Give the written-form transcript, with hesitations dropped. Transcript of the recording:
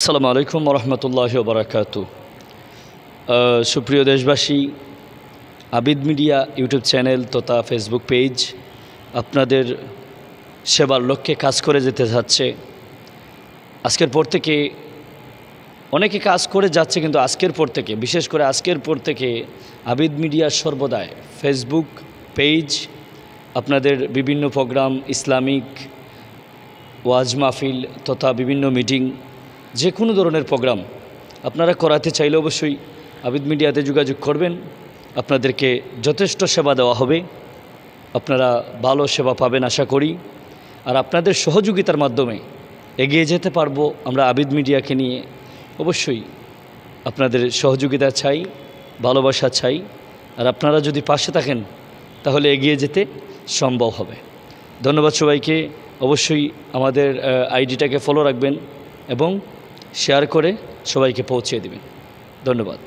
আসসালামু আলাইকুম রহমতুল্লাহি ওয়া বারাকাতু। সুপ্রিয় দেশবাসী, আবিদ মিডিয়া ইউটিউব চ্যানেল তথা ফেসবুক পেজ আপনাদের সেবার লক্ষ্যে কাজ করে যেতে যাচ্ছে। আজকের পর থেকে অনেকে কাজ করে যাচ্ছে, কিন্তু আজকের পর থেকে, বিশেষ করে আজকের পর থেকে আবিদ মিডিয়া সর্বদাই ফেসবুক পেজ আপনাদের বিভিন্ন প্রোগ্রাম, ইসলামিক ওয়াজ মাহফিল তথা বিভিন্ন মিটিং, যে কোনো ধরনের প্রোগ্রাম আপনারা করাতে চাইলে অবশ্যই আবিদ মিডিয়াতে যোগাযোগ করবেন। আপনাদেরকে যথেষ্ট সেবা দেওয়া হবে, আপনারা ভালো সেবা পাবেন আশা করি। আর আপনাদের সহযোগিতার মাধ্যমে এগিয়ে যেতে পারবো আমরা আবিদ মিডিয়াকে নিয়ে। অবশ্যই আপনাদের সহযোগিতা চাই, ভালোবাসা চাই। আর আপনারা যদি পাশে থাকেন তাহলে এগিয়ে যেতে সম্ভব হবে। ধন্যবাদ সবাইকে। অবশ্যই আমাদের আইডিটাকে ফলো রাখবেন এবং শেয়ার করে সবাইকে পৌঁছে দেবেন। ধন্যবাদ।